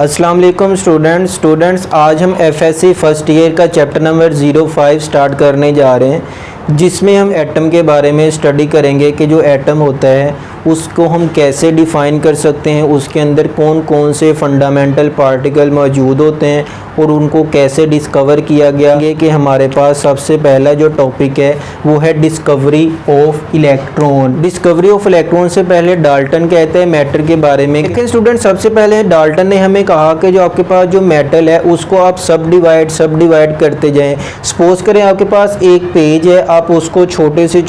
अस्सलाम वालेकुम स्टूडेंट्स आज हम एफएससी फर्स्ट ईयर का चैप्टर नंबर 05 स्टार्ट करने जा रहे हैं, जिसमें हम एटम के बारे में स्टडी करेंगे कि जो एटम होता है उसको हम कैसे डिफ़ाइन कर सकते हैं, उसके अंदर कौन कौन से फंडामेंटल पार्टिकल मौजूद होते हैं और उनको कैसे डिस्कवर किया गया है। कि हमारे पास सबसे पहला जो टॉपिक है वो है discovery of electron. Discovery of electron से पहले डाल्टन कहते हैं मैटर के बारे में। लेकिन स्टूडेंट सबसे पहले डाल्टन ने हमें कहा कि जो आपके पास जो मेटल है उसको आप सब डिवाइड करते जाएं। सपोज करें आपके पास एक पेज है, आप उसको छोटे से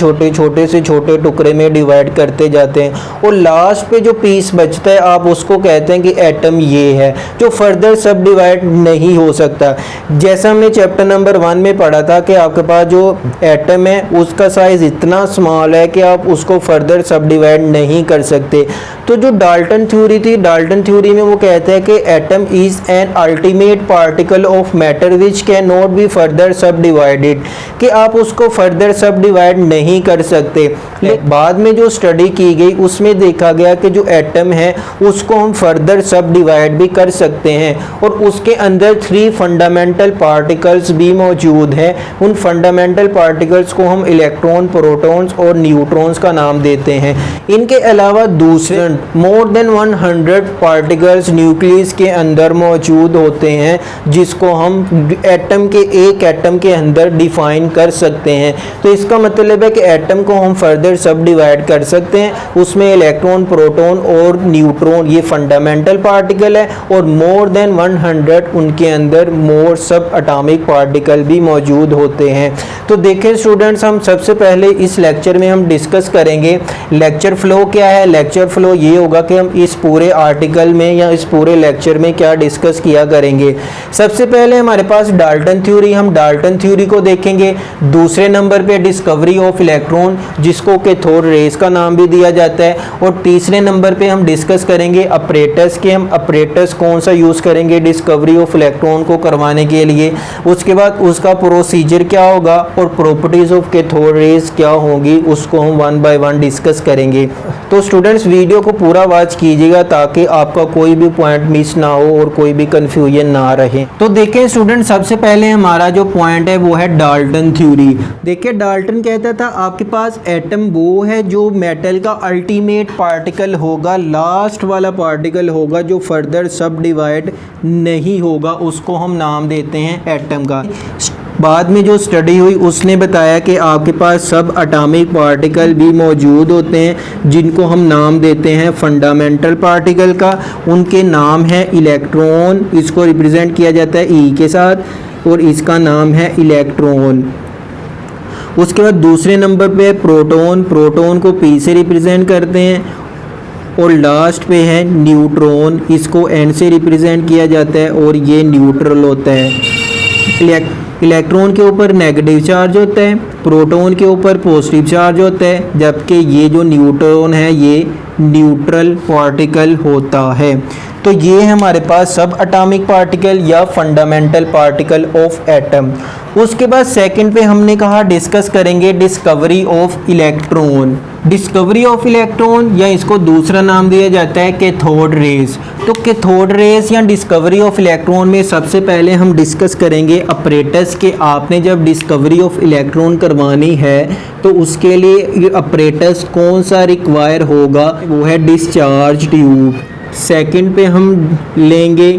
छोटे टुकड़े में डिवाइड करते जाते हैं और लास्ट पे जो पीस बचता है आप उसको कहते हैं कि एटम ये है, जो फर्दर सब डिवाइड नहीं हो सकता। जैसा हमने चैप्टर नंबर 1 में पढ़ा था कि आपके पास जो एटम है उसका साइज इतना स्मॉल है कि आप उसको फर्दर सब डिवाइड नहीं कर सकते। तो जो डाल्टन थ्योरी थी, डाल्टन थ्योरी में वो कहते हैं कि atom is an ultimate particle of matter which can not be further सब डिवाइडेड, कि आप उसको फर्दर सब डिवाइड नहीं कर सकते। लेकिन बाद में जो स्टडी की गई उसमें देखा गया कि जो एटम है उसको हम फर्दर सब डिवाइड भी कर सकते हैं और उसके अंदर 3 फंडामेंटल पार्टिकल्स भी मौजूद हैं। उन फंडामेंटल पार्टिकल्स को हम इलेक्ट्रॉन, प्रोटॉन्स और न्यूट्रॉन्स का नाम देते हैं। इनके अलावा दूसरे मोर देन 100 पार्टिकल्स न्यूक्लियस के अंदर मौजूद होते हैं, जिसको हम एटम के अंदर डिफाइन कर सकते हैं। तो इसका मतलब है कि एटम को हम फर्दर सब डिवाइड कर सकते हैं, उसमें इलेक्ट्रॉन, प्रोटॉन और न्यूट्रॉन ये फंडामेंटल पार्टिकल है और मोर देन 100 उनके अंदर मोर सब एटॉमिक पार्टिकल भी मौजूद होते हैं। तो देखें स्टूडेंट्स, हम सबसे पहले इस लेक्चर में हम डिस्कस करेंगे लेक्चर फ्लो क्या है। लेक्चर फ्लो ये होगा कि हम इस पूरे आर्टिकल में या इस पूरे लेक्चर में क्या डिस्कस किया करेंगे। सबसे पहले हमारे पास डाल्टन थ्योरी, हम डाल्टन थ्योरी को देखेंगे। दूसरे नंबर पे डिस्कवरी ऑफ इलेक्ट्रॉन, जिसको कैथोड रेज का नाम भी दिया जाता है। और तीसरे नंबर पे हम डिस्कस करेंगे अपरेटस के, हम अपरेटस कौन सा यूज़ करेंगे डिस्कवरी ऑफ इलेक्ट्रॉन को करवाने के लिए। उसके बाद उसका प्रोसीजर क्या होगा और प्रॉपर्टीज ऑफ कैथोड रेज क्या होंगी, उसको हम 1 बाय 1 डिस्कस करेंगे। तो स्टूडेंट्स वीडियो को पूरा वॉच कीजिएगा ताकि आपका कोई भी पॉइंट मिस ना हो और कोई भी कंफ्यूजन ना रहे। तो देखें स्टूडेंट, सबसे पहले हमारा जो पॉइंट है वो है डाल्टन थ्योरी। देखिए डाल्टन कहता था आपके पास एटम वो है जो मेटल का अल्टीमेट पार्टिकल होगा, लास्ट वाला पार्टिकल होगा जो फर्दर सब डिवाइड नहीं होगा, उसको हम नाम देते हैं एटम का। बाद में जो स्टडी हुई उसने बताया कि आपके पास सब एटॉमिक पार्टिकल भी मौजूद होते हैं, जिनको हम नाम देते हैं फंडामेंटल पार्टिकल का। उनके नाम है इलेक्ट्रॉन, इसको रिप्रेजेंट किया जाता है ई के साथ और इसका नाम है इलेक्ट्रॉन। उसके बाद दूसरे नंबर पे प्रोटॉन, प्रोटॉन को पी से रिप्रेजेंट करते हैं। और लास्ट पे है न्यूट्रॉन, इसको एन से रिप्रेजेंट किया जाता है और ये न्यूट्रल होता है। इलेक्ट्रॉन के ऊपर नेगेटिव चार्ज होता है, प्रोटॉन के ऊपर पॉजिटिव चार्ज होता है, जबकि ये जो न्यूट्रॉन है ये न्यूट्रल पार्टिकल होता है। तो ये है हमारे पास सब एटॉमिक पार्टिकल या फंडामेंटल पार्टिकल ऑफ एटम। उसके बाद सेकंड पे हमने कहा डिस्कस करेंगे discovery of electron. Discovery of electron या इसको दूसरा नाम दिया जाता है कैथोड रेज। तो कैथोड रेज या डिस्कवरी ऑफ इलेक्ट्रॉन में सबसे पहले हम डिस्कस करेंगे अपरेटस के। आपने जब डिस्कवरी ऑफ इलेक्ट्रॉन करवानी है तो उसके लिए अपरेटस कौन सा रिक्वायर होगा, वो है डिस्चार्ज ट्यूब। सेकंड पे हम लेंगे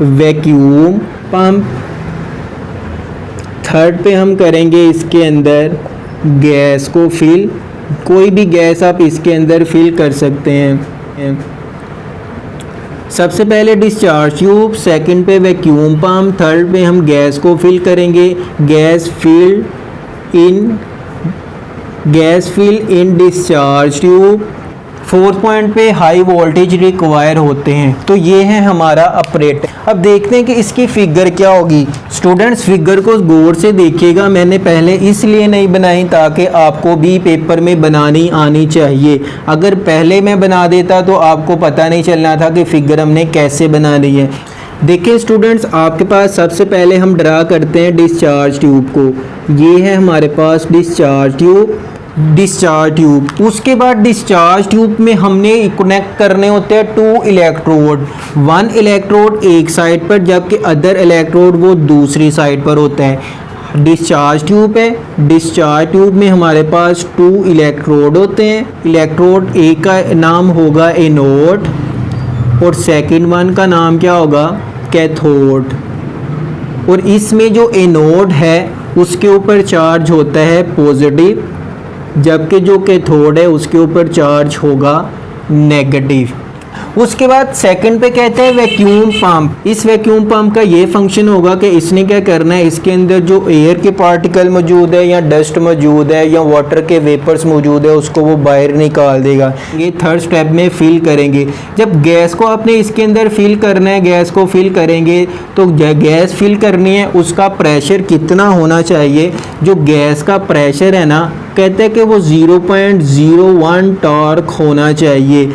वैक्यूम पंप। थर्ड पे हम करेंगे इसके अंदर गैस को फिल, कोई भी गैस आप इसके अंदर फिल कर सकते हैं। सबसे पहले डिस्चार्ज ट्यूब, सेकंड पे वैक्यूम पंप, थर्ड पे हम गैस को फिल करेंगे। Gas fill in discharge tube. Fourth point पे हाई वोल्टेज रिक्वायर होते हैं। तो ये है हमारा ऑपरेटर। अब देखते हैं कि इसकी फिगर क्या होगी। स्टूडेंट्स फिगर को गौर से देखिएगा, मैंने पहले इसलिए नहीं बनाई ताकि आपको भी पेपर में बनानी आनी चाहिए। अगर पहले मैं बना देता तो आपको पता नहीं चलना था कि फिगर हमने कैसे बनानी है। देखिए स्टूडेंट्स, आपके पास सबसे पहले हम ड्रा करते हैं डिस्चार्ज ट्यूब को। ये है हमारे पास डिस्चार्ज ट्यूब। Discharge tube. उसके बाद डिस्चार्ज ट्यूब में हमने कनेक्ट करने होते हैं 2 इलेक्ट्रोड, 1 इलेक्ट्रोड एक साइड पर जबकि अदर इलेक्ट्रोड वो दूसरी साइड पर होता है। डिस्चार्ज ट्यूब है, डिस्चार्ज ट्यूब में हमारे पास 2 इलेक्ट्रोड होते हैं। इलेक्ट्रोड एक का नाम होगा एनोड और सेकंड वन का नाम क्या होगा, कैथोड। और इसमें जो एनोड है उसके ऊपर चार्ज होता है पॉजिटिव, जबकि जो कैथोड है उसके ऊपर चार्ज होगा नेगेटिव। उसके बाद सेकंड पे कहते हैं वैक्यूम पंप। इस वैक्यूम पंप का ये फंक्शन होगा कि इसने क्या करना है, इसके अंदर जो एयर के पार्टिकल मौजूद है या डस्ट मौजूद है या वाटर के वेपर्स मौजूद है उसको वो बाहर निकाल देगा। ये थर्ड स्टेप में फिल करेंगे। जब गैस को आपने इसके अंदर फिल करना है, गैस को फिल करेंगे तो गैस फिल करनी है, उसका प्रेशर कितना होना चाहिए। जो गैस का प्रेशर है ना, कहते हैं कि वो 0.01 टॉर्क होना चाहिए।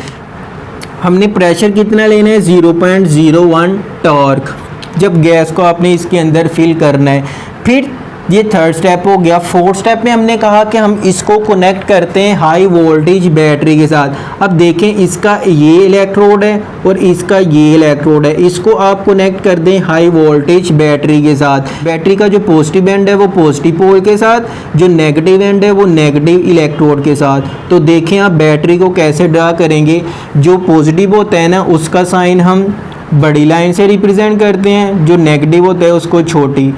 हमने प्रेशर कितना लेना है, 0.01 टॉर्क, जब गैस को आपने इसके अंदर फिल करना है। फिर ये थर्ड स्टेप हो गया। फोर्थ स्टेप में हमने कहा कि हम इसको कनेक्ट करते हैं हाई वोल्टेज बैटरी के साथ। अब देखें, इसका ये इलेक्ट्रोड है और इसका ये इलेक्ट्रोड है, इसको आप कनेक्ट कर दें हाई वोल्टेज बैटरी के साथ। बैटरी का जो पॉजिटिव एंड है वो पॉजिटिव पोल के साथ, जो नेगेटिव एंड है वो नेगेटिव इलेक्ट्रोड के साथ। तो देखें आप बैटरी को कैसे ड्रा करेंगे। जो पॉजिटिव होता है ना उसका साइन हम बड़ी लाइन से रिप्रेजेंट करते हैं, जो नेगेटिव होता है उसको छोटी।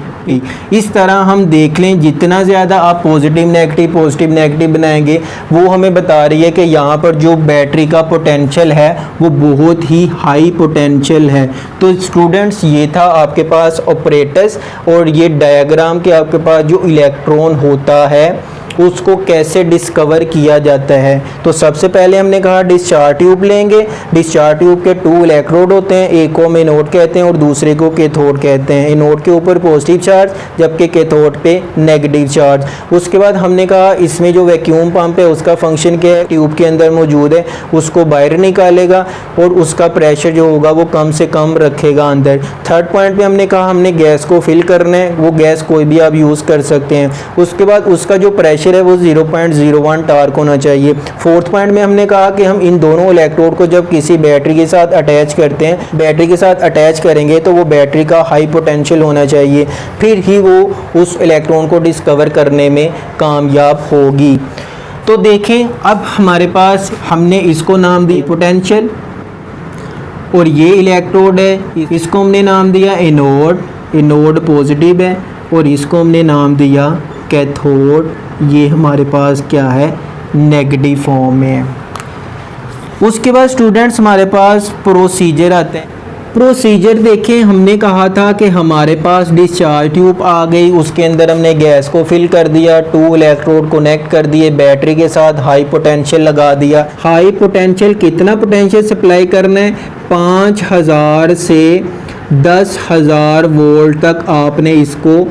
इस तरह हम देख लें, जितना ज़्यादा आप पॉजिटिव नेगेटिव बनाएंगे वो हमें बता रही है कि यहाँ पर जो बैटरी का पोटेंशियल है वो बहुत ही हाई पोटेंशियल है। तो स्टूडेंट्स, ये था आपके पास ऑपरेटर्स और ये डायग्राम के आपके पास जो इलेक्ट्रॉन होता है उसको कैसे डिस्कवर किया जाता है। तो सबसे पहले हमने कहा डिस्चार्ज ट्यूब लेंगे। डिस्चार्ज ट्यूब के 2 इलेक्ट्रोड होते हैं, एक को हम एनोड कहते हैं और दूसरे को कैथोड कहते हैं। एनोड के ऊपर पॉजिटिव चार्ज जबकि कैथोड पे नेगेटिव चार्ज। उसके बाद हमने कहा इसमें जो वैक्यूम पंप है उसका फंक्शन क्या है, ट्यूब के अंदर मौजूद है उसको बाहर निकालेगा और उसका प्रेशर जो होगा वो कम से कम रखेगा अंदर। थर्ड पॉइंट पे हमने कहा हमने गैस को फिल करना है, वो गैस कोई भी आप यूज़ कर सकते हैं। उसके बाद उसका जो प्रेशर है वो 0.01 टॉर्क होना चाहिए। फोर्थ पॉइंट में हमने कहा कि हम इन दोनों इलेक्ट्रोड को जब किसी बैटरी के साथ अटैच करते हैं, बैटरी के साथ अटैच करेंगे तो वो बैटरी का हाई पोटेंशियल होना चाहिए, फिर ही वो उस इलेक्ट्रॉन को डिस्कवर करने में कामयाब होगी। तो देखें, अब हमारे पास हमने इसको नाम दी पोटेंशियल और ये इलेक्ट्रोड है, इसको हमने नाम दिया एनोड, एनोड पॉजिटिव है, और इसको हमने नाम दिया कैथोड, ये हमारे पास क्या है, नेगेटिव फॉर्म में है। उसके बाद स्टूडेंट्स हमारे पास प्रोसीजर आते हैं। प्रोसीजर देखें, हमने कहा था कि हमारे पास डिस्चार्ज ट्यूब आ गई, उसके अंदर हमने गैस को फिल कर दिया, 2 इलेक्ट्रोड कनेक्ट कर दिए, बैटरी के साथ हाई पोटेंशियल लगा दिया। हाई पोटेंशियल कितना पोटेंशियल सप्लाई करना है, 5000 से 10,000 वोल्ट तक आपने इसको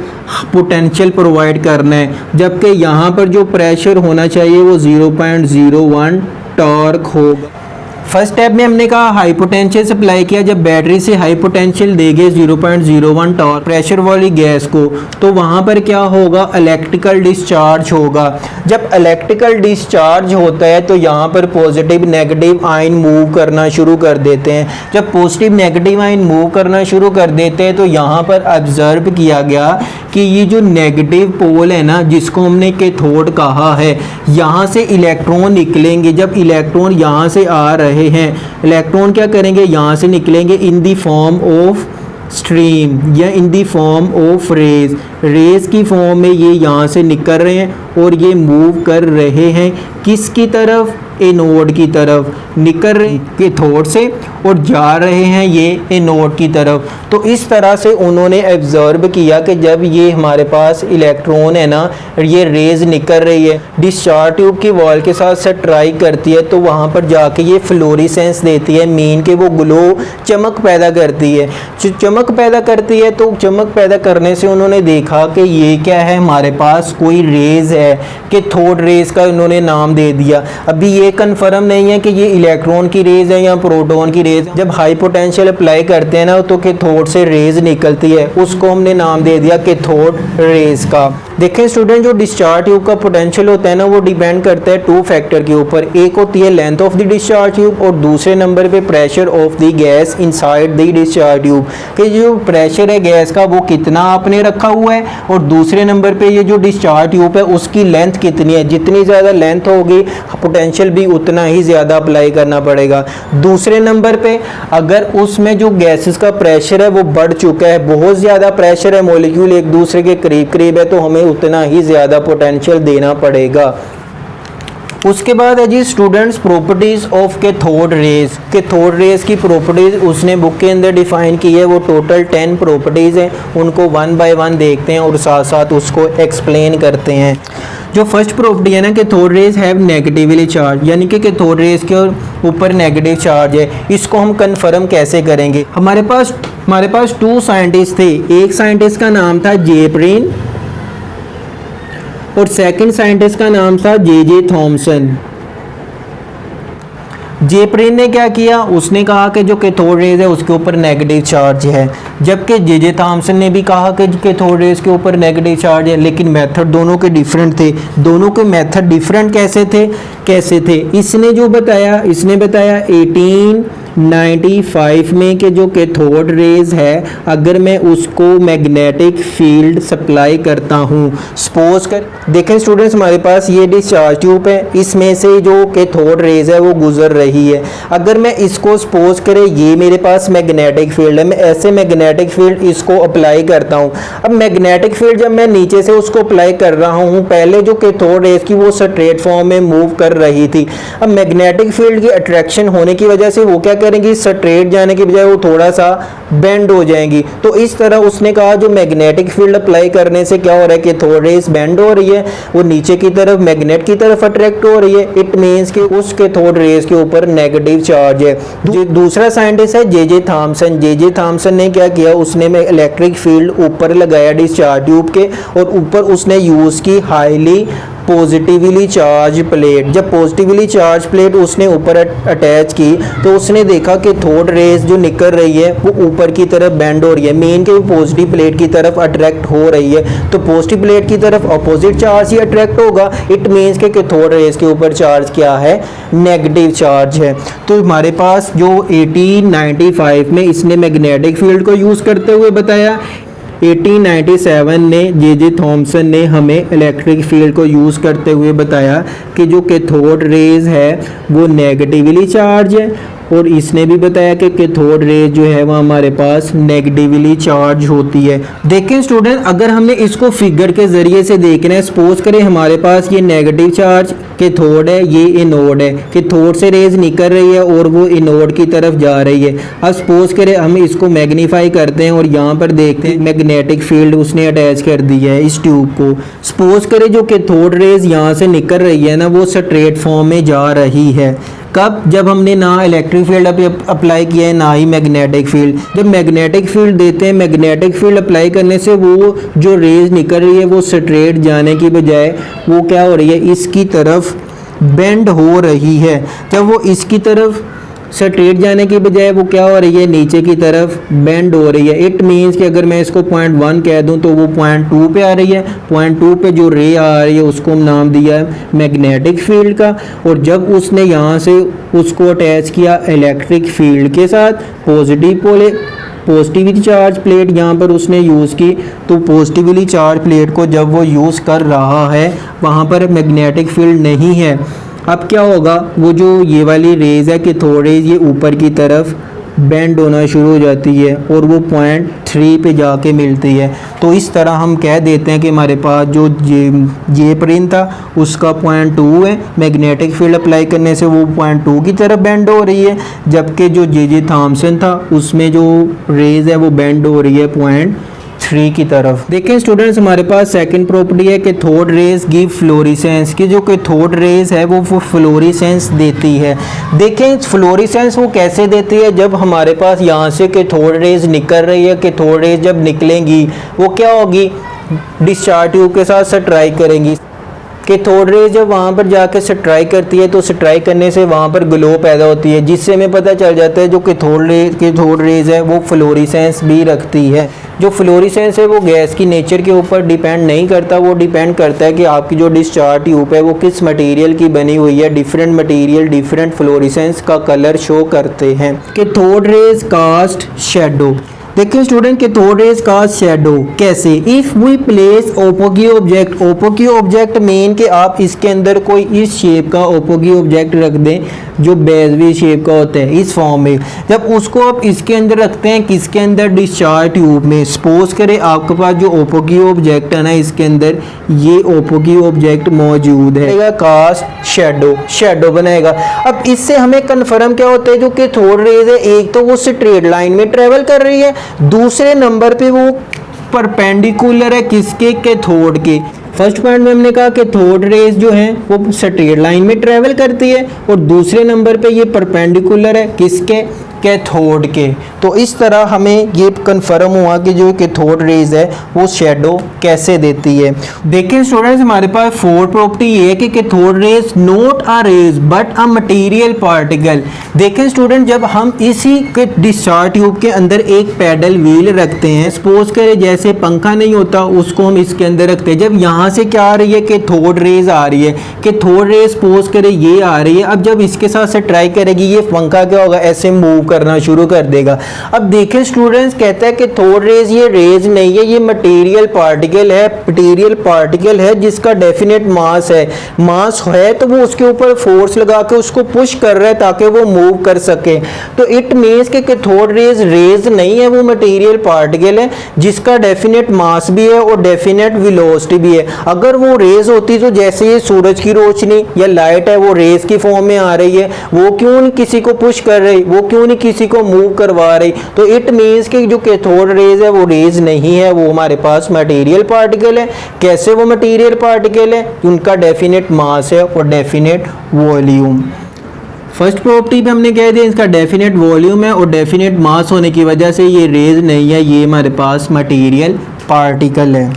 पोटेंशियल प्रोवाइड करना है, जबकि यहाँ पर जो प्रेशर होना चाहिए वो 0.01 टॉर्क होगा। फर्स्ट स्टेप में हमने कहा हाई पोटेंशियल सप्लाई किया, जब बैटरी से हाई पोटेंशियल देंगे 0.01 टॉर्क प्रेशर वाली गैस को, तो वहाँ पर क्या होगा, इलेक्ट्रिकल डिस्चार्ज होगा। जब इलेक्ट्रिकल डिस्चार्ज होता है तो यहाँ पर पॉजिटिव नेगेटिव आयन मूव करना शुरू कर देते हैं। जब पॉजिटिव नेगेटिव आयन मूव करना शुरू कर देते हैं तो यहाँ पर ऑब्जर्व किया गया कि ये जो नेगेटिव पोल है ना, जिसको हमने कैथोड कहा है, यहाँ से इलेक्ट्रॉन निकलेंगे। जब इलेक्ट्रॉन यहाँ से आ रहे हैं, इलेक्ट्रॉन क्या करेंगे, यहाँ से निकलेंगे in the form of stream या in the form of rays, rays की फॉर्म में ये यहाँ से निकल रहे हैं और ये मूव कर रहे हैं किसकी तरफ, एनोड की तरफ, निकल रहे कैथोड से और जा रहे हैं ये एनोड की तरफ। तो इस तरह से उन्होंने ऑब्जर्व किया कि जब ये हमारे पास इलेक्ट्रॉन है ना, ये रेज निकल रही है, डिस्चार्ज ट्यूब की वॉल के साथ स्ट्राइक करती है तो वहाँ पर जाके ये फ्लोरेसेंस देती है, मीन के वो ग्लो, चमक पैदा करती है। चमक पैदा करती है तो चमक पैदा करने से उन्होंने देखा कि ये क्या है, हमारे पास कोई रेज है, कैथोड रेज का उन्होंने नाम दे दिया। अभी ये कंफर्म नहीं है कि ये इलेक्ट्रॉन की रेज है या प्रोटॉन की रेज। जब हाई पोटेंशियल अप्लाई करते हैं ना तो कैथोड से रेज निकलती है, उसको हमने नाम दे दिया कैथोड रेज का। देखें स्टूडेंट, जो डिस्चार्ज ट्यूब का पोटेंशियल होता है ना, वो डिपेंड करता है टू फैक्टर के ऊपर। एक होती है length of the discharge tube और दूसरे नंबर पे pressure of the gas inside the discharge tube, कि जो प्रेशर है गैस का वो कितना आपने रखा हुआ है, और दूसरे नंबर पे ये जो डिस्चार्ज ट्यूब है उसकी लेंथ कितनी है। जितनी ज़्यादा लेंथ होगी पोटेंशियल भी उतना ही ज़्यादा अप्लाई करना पड़ेगा। दूसरे नंबर पे अगर उसमें जो गैसेस का प्रेशर है वो बढ़ चुका है, बहुत ज़्यादा प्रेशर है, मॉलिक्यूल एक दूसरे के करीब करीब है, तो हमें उतना ही ज़्यादा पोटेंशियल देना पड़ेगा। उसके बाद है जी students properties of cathode rays. Cathode rays की प्रॉपर्टीज़ उसने बुक के अंदर डिफ़ाइन की है, वो टोटल 10 प्रॉपर्टीज़ हैं। उनको वन बाय वन देखते हैं और साथ साथ उसको एक्सप्लेन करते हैं। जो फर्स्ट प्रॉपर्टी है ना, cathode rays have negatively charge, यानी कि कैथोड रेज के ऊपर नेगेटिव चार्ज है। इसको हम कन्फर्म कैसे करेंगे? हमारे पास 2 साइंटिस्ट थे। एक साइंटिस्ट का नाम था जेप्रिन और सेकंड साइंटिस्ट का नाम था जे थॉमसन। जेप्रिन ने क्या किया, उसने कहा कि जो कैथोड रेज है उसके ऊपर नेगेटिव चार्ज है, जबकि जे थॉमसन ने भी कहा कि कैथोड रेज के ऊपर नेगेटिव चार्ज है। लेकिन मेथड दोनों के डिफरेंट थे। दोनों के मेथड डिफरेंट कैसे थे? इसने बताया 1895 में कि जो कैथोड रेज है अगर मैं उसको मैग्नेटिक फील्ड सप्लाई करता हूँ, सपोज कर देखें स्टूडेंट्स, हमारे पास ये डिस्चार्ज ट्यूब है, इसमें से जो कैथोड रेज है वो गुजर रही है। अगर मैं इसको सपोज करें ये मेरे पास मैग्नेटिक फील्ड है, मैं ऐसे मैग्नेटिक फील्ड इसको अप्लाई करता हूँ। अब मैग्नेटिक फील्ड जब मैं नीचे से उसको अप्लाई कर रहा हूँ, पहले जो कैथोड रेज की वो स्ट्रेट फॉर्म में मूव कर रही थी। अब मैग्नेटिक फील्ड की अट्रैक्शन होने की वजह से वो क्या करेंगी, स्ट्रेट जाने की बजाय वो थोड़ा सा बेंड हो जाएंगी। तो इस तरह उसने कहा जो मैग्नेटिक फील्ड अप्लाई करने से क्या हो रहा है, कैथोड रेज बेंड हो रही है, वो नीचे की तरफ मैग्नेट की तरफ अट्रैक्ट हो रही है। इट मींस कि उस कैथोड रेज के ऊपर नेगेटिव चार्ज है। दूसरा साइंटिस्ट है जे थॉमसन। जे थॉमसन ने क्या किया, उसने में इलेक्ट्रिक फील्ड ऊपर लगाया डिस्चार्ज ट्यूब के, और ऊपर उसने यूज की हाईली पॉजिटिवली चार्ज प्लेट। जब पॉजिटिवली चार्ज प्लेट उसने ऊपर अटैच की तो उसने देखा कि कैथोड रेज जो निकल रही है वो ऊपर की तरफ बेंड हो रही है, मेन के पॉजिटिव प्लेट की तरफ अट्रैक्ट हो रही है। तो पॉजिटिव प्लेट की तरफ अपोजिट चार्ज ही अट्रैक्ट होगा। इट मीन्स कि कैथोड रेज के ऊपर चार्ज क्या है, नेगेटिव चार्ज है। तो हमारे पास जो 1895 में इसने मैग्नेटिक फील्ड को यूज़ करते हुए बताया, 1897 ने जे थॉमसन ने हमें इलेक्ट्रिक फील्ड को यूज़ करते हुए बताया कि जो कैथोड रेज है वो नेगेटिवली चार्ज है, और इसने भी बताया कि कैथोड रेज जो है वो हमारे पास नेगेटिवली चार्ज होती है। देखें स्टूडेंट, अगर हमने इसको फिगर के ज़रिए से देखना है, सपोज करें हमारे पास ये नेगेटिव चार्ज कैथोड है, ये एनोड है, कैथोड से रेज निकल रही है और वो एनोड की तरफ जा रही है। अब सपोज करें हम इसको मैग्नीफाई करते हैं और यहाँ पर देखते हैं मैग्नेटिक फील्ड उसने अटैच कर दी है इस ट्यूब को। सपोज करें जो कैथोड रेज यहाँ से निकल रही है ना, वो स्ट्रेट फॉर्म में जा रही है। कब? जब हमने ना इलेक्ट्रिक फील्ड अप्लाई किया है ना ही मैग्नेटिक फील्ड। जब मैग्नेटिक फील्ड देते हैं, मैग्नेटिक फील्ड अप्लाई करने से वो जो रेज निकल रही है वो स्ट्रेट जाने की बजाय वो क्या हो रही है, इसकी तरफ बेंड हो रही है। जब वो इसकी तरफ स्ट्रेट जाने की बजाय वो क्या हो रही है, नीचे की तरफ बेंड हो रही है। इट मीन्स कि अगर मैं इसको 0.1 कह दूं तो वो 0.2 पे आ रही है। 0.2 पे जो रे आ रही है उसको हम नाम दिया है मैग्नेटिक फील्ड का। और जब उसने यहाँ से उसको अटैच किया इलेक्ट्रिक फील्ड के साथ, पॉजिटिवली चार्ज प्लेट यहाँ पर उसने यूज़ की, तो पॉजिटिवली चार्ज प्लेट को जब वो यूज़ कर रहा है वहाँ पर मैग्नेटिक फील्ड नहीं है। अब क्या होगा, वो जो ये वाली रेज है कैथोड रेज ये ऊपर की तरफ बेंड होना शुरू हो जाती है और वो 0.3 पे जाके मिलती है। तो इस तरह हम कह देते हैं कि हमारे पास जो जेप्रिन था उसका 0.2 है, मैग्नेटिक फील्ड अप्लाई करने से वो 0.2 की तरफ बेंड हो रही है, जबकि जो जे थॉमसन था उसमें जो रेज है वो बेंड हो रही है 0.3 की तरफ। देखें स्टूडेंट्स, हमारे पास सेकंड प्रॉपर्टी है कैथोड रेज गिव फ्लोरेसेंस, की जो कैथोड रेज है वो फ्लोरेसेंस देती है। देखें फ्लोरेसेंस वो कैसे देती है, जब हमारे पास यहाँ से कैथोड रेज निकल रही है, कैथोड रेज जब निकलेंगी वो क्या होगी, डिस्चार्ज ट्यूब के साथ स्ट्राइक करेंगी। कैथोड रेज जब वहाँ पर जाकर स्ट्राइक करती है तो स्ट्राइक करने से वहाँ पर ग्लो पैदा होती है, जिससे हमें पता चल जाता है जो कैथोड रेज है वो फ्लोरेसेंस भी रखती है। जो फ्लोरेसेंस है वो गैस की नेचर के ऊपर डिपेंड नहीं करता, वो डिपेंड करता है कि आपकी जो डिस्चार्ज ट्यूब है वो किस मटेरियल की बनी हुई है। डिफरेंट मटेरियल डिफरेंट फ्लोरेसेंस का कलर शो करते हैं। Cathode rays cast shadow. देखिए स्टूडेंट, कैथोड रेज का शैडो कैसे, if we place opaque object, opaque object mean कि आप इसके अंदर कोई इस शेप का ओपोगी ऑब्जेक्ट रख दें जो बेजवी शेप का होता है इस फॉर्म में। जब उसको आप इसके अंदर रखते हैं, किसके अंदर, डिस्चार्ज ट्यूब में। सपोज करें आपके पास जो ओपोगी ऑब्जेक्ट है ना, इसके अंदर ये ओपोगी ऑब्जेक्ट मौजूद है, कास्ट शैडो, शैडो बनाएगा। अब इससे हमें कन्फर्म क्या होता है, जो कैथोड रेज है एक तो वो स्ट्रेट लाइन में ट्रेवल कर रही है, दूसरे नंबर पे वो परपेंडिकुलर है किसके, कैथोड के। फर्स्ट पॉइंट में हमने कहा कैथोड रेज जो है वो स्ट्रेट लाइन में ट्रेवल करती है और दूसरे नंबर पे ये परपेंडिकुलर है किसके, कैथोड के। तो इस तरह हमें ये कन्फर्म हुआ कि जो कैथोड रेज है वो शैडो कैसे देती है। देखिए स्टूडेंट्स, हमारे पास फोर्थ प्रॉपर्टी ये है कि cathode rays not a rays but a material particle. देखें स्टूडेंट, जब हम इसी के डिस्चार्ज ट्यूब के अंदर एक पैडल व्हील रखते हैं, सपोज करें जैसे पंखा नहीं होता उसको हम इसके अंदर रखते हैं, जब यहाँ से क्या आ रही है, कैथोड रेज आ रही है, कैथोड रेज सपोज करें ये आ रही है। अब जब इसके साथ से ट्राई करेगी ये पंखा क्या होगा, ऐसे मूव करना शुरू कर देगा। अब देखें स्टूडेंट्स, कहता है कि कैथोड रेज ये रेज नहीं है, ये मटेरियल पार्टिकल है, मटेरियल पार्टिकल है जिसका डेफिनेट मास है। मास है तो वो उसके ऊपर फोर्स लगा के उसको पुश कर रहा है ताकि वो मूव कर सके। तो इट मीन्स कि कैथोड रेज रेज नहीं है, वो मटेरियल पार्टिकल है जिसका डेफिनेट मास भी है और डेफिनेट वेलोसिटी भी है। अगर वो रेज होती तो जैसे ये सूरज की रोशनी या लाइट है वो रेज की फॉर्म में आ रही है, वो क्यों नहीं किसी को पुश कर रही, वो क्यों नहीं किसी को मूव करवा रही। तो इट मीन्स कि जो कैथोड रेज है वो रेज नहीं है, वो हमारे पास मटेरियल पार्टिकल है। कैसे वो मटेरियल पार्टिकल है, उनका डेफिनेट मास है और डेफिनेट वॉल्यूम। फर्स्ट प्रॉपर्टी पे हमने कह दिया इसका डेफिनेट वॉल्यूम है और डेफिनेट मास होने की वजह से ये रेज नहीं है, ये हमारे पास मटेरियल पार्टिकल है।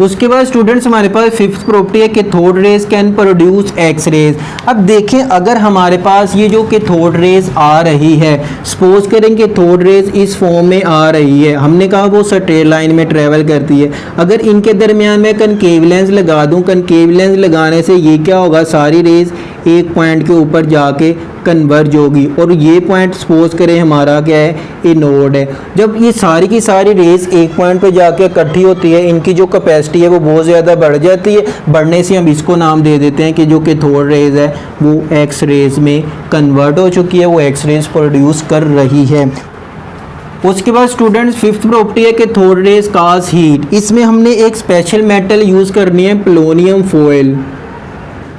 उसके बाद स्टूडेंट्स हमारे पास फिफ्थ प्रॉपर्टी है cathode rays can produce X rays. अब देखें अगर हमारे पास ये जो कैथोड रेज आ रही है, सपोज करें कैथोड रेज इस फॉर्म में आ रही है, हमने कहा वो स्ट्रेट लाइन में ट्रेवल करती है। अगर इनके दरमियान में कनकेव लेंस लगा दूं, कनकेव लेंस लगाने से ये क्या होगा, सारी रेज एक पॉइंट के ऊपर जाके कन्वर्ज होगी और ये पॉइंट सपोज करें हमारा क्या है, एनोड है। जब ये सारी की सारी रेज एक पॉइंट पे जाके इकट्ठी होती है, इनकी जो कैपेसिटी है वो बहुत ज़्यादा बढ़ जाती है। बढ़ने से हम इसको नाम दे देते हैं कि जो कैथोड रेज है वो एक्स रेज में कन्वर्ट हो चुकी है, वो एक्स रेज प्रोड्यूस कर रही है। उसके बाद स्टूडेंट्स फिफ्थ प्रॉपर्टी है कैथोड रेज काज हीट। इसमें हमने एक स्पेशल मेटल यूज़ करनी है, पोलोनियम फॉयल।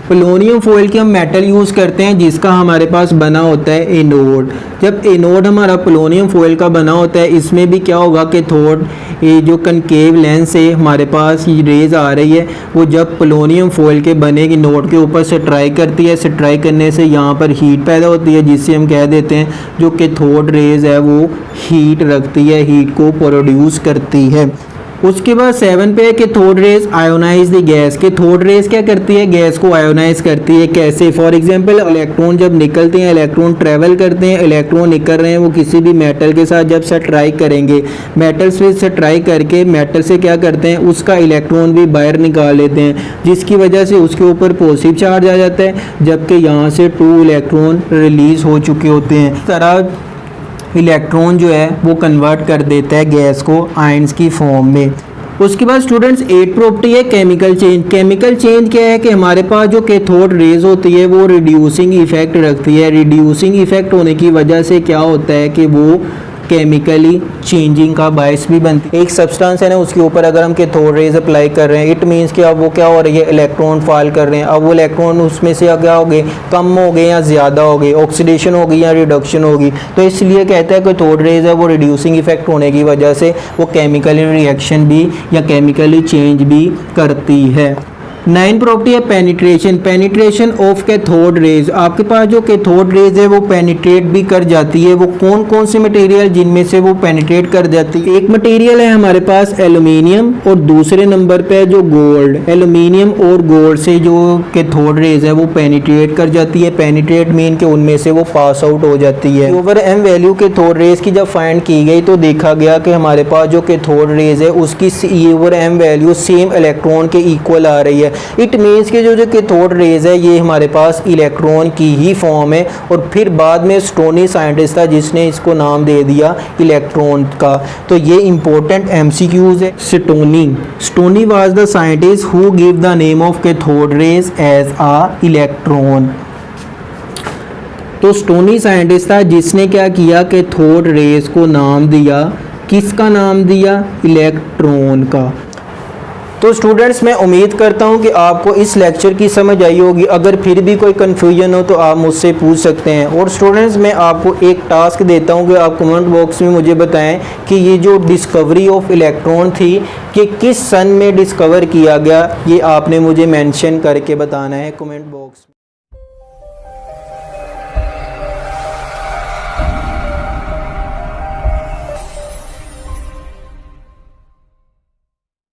पोलोनियम फॉयल की हम मेटल यूज़ करते हैं जिसका हमारे पास बना होता है एनोड। जब एनोड हमारा पोलोनियम फॉयल का बना होता है, इसमें भी क्या होगा, कैथोड ये जो कनकेव लेंस से हमारे पास ये रेज आ रही है, वो जब पोलोनियम फॉयल के बने एनोड के ऊपर से स्ट्राइक करती है, स्ट्राइक करने से यहाँ पर हीट पैदा होती है जिससे हम कह देते हैं जो कैथोड रेज है वो हीट रखती है, हीट को प्रोड्यूस करती है। उसके बाद 7 पे है cathode rays ionise the gas. Cathode rays क्या करती है, गैस को आयोनाइज करती है। कैसे, फॉर एग्जांपल इलेक्ट्रॉन जब निकलते हैं, इलेक्ट्रॉन ट्रेवल करते हैं, इलेक्ट्रॉन निकल रहे हैं, वो किसी भी मेटल के साथ जब स्ट्राइक करेंगे, मेटल से स्ट्राइक करके मेटल से क्या करते हैं, उसका इलेक्ट्रॉन भी बाहर निकाल लेते हैं, जिसकी वजह से उसके ऊपर पॉजिटिव चार्ज आ जाता है, जबकि यहाँ से 2 इलेक्ट्रॉन रिलीज हो चुके होते हैं। इस तरह इलेक्ट्रॉन जो है वो कन्वर्ट कर देता है गैस को आयंस की फॉर्म में। उसके बाद स्टूडेंट्स 8 प्रॉपर्टी है केमिकल चेंज। केमिकल चेंज क्या है कि हमारे पास जो कैथोड रेज होती है वो रिड्यूसिंग इफेक्ट रखती है। रिड्यूसिंग इफेक्ट होने की वजह से क्या होता है कि वो केमिकली चेंजिंग का बायस भी बनती है। एक सब्सटेंस है ना, उसके ऊपर अगर हम कैथोड रेज अप्लाई कर रहे हैं, इट मीन्स कि अब वो क्या हो रही है, इलेक्ट्रॉन फॉल कर रहे हैं। अब वो इलेक्ट्रॉन उसमें से क्या हो गए, कम हो गए या ज़्यादा हो गए, ऑक्सीडेशन होगी या रिडक्शन होगी। तो इसलिए कहता है कैथोड रेज है वो रिड्यूसिंग इफेक्ट होने की वजह से वो केमिकली रिएक्शन भी या केमिकली चेंज भी करती है। 9 प्रॉपर्टी है पेनिट्रेशन ऑफ कैथोड रेज। आपके पास जो कैथोड रेज है वो पेनिट्रेट भी कर जाती है। वो कौन कौन से मटेरियल जिनमें से वो पेनिट्रेट कर जाती है? एक मटेरियल है हमारे पास एल्यूमिनियम और दूसरे नंबर पे है जो गोल्ड। एल्यूमिनियम और गोल्ड से जो कैथोड रेज है वो पेनिट्रेट कर जाती है। पेनिट्रेट मीन के उनमें से वो पास आउट हो जाती है। Over M value cathode rays की जब फाइंड की गई तो देखा गया कि हमारे पास जो कैथोड रेज है उसकी over M value same electron के इक्वल आ रही है। इट मीन्स कि जो कैथोड रेज है ये हमारे पास इलेक्ट्रॉन की ही फॉर्म है। और फिर बाद में स्टोनी साइंटिस्ट था जिसने इसको नाम दे दिया इलेक्ट्रॉन का। तो ये इंपॉर्टेंट एमसीक्यूज है। Stoney was the scientist who give the name of cathode rays as a electron. तो स्टोनी साइंटिस्ट था जिसने क्या किया, कैथोड रेज को नाम दिया। किसका नाम दिया? इलेक्ट्रॉन का। तो स्टूडेंट्स मैं उम्मीद करता हूं कि आपको इस लेक्चर की समझ आई होगी। अगर फिर भी कोई कन्फ्यूजन हो तो आप मुझसे पूछ सकते हैं। और स्टूडेंट्स मैं आपको एक टास्क देता हूं कि आप कमेंट बॉक्स में मुझे बताएं कि ये जो डिस्कवरी ऑफ इलेक्ट्रॉन थी कि किस सन में डिस्कवर किया गया, ये आपने मुझे मेंशन करके बताना है कमेंट बॉक्स में।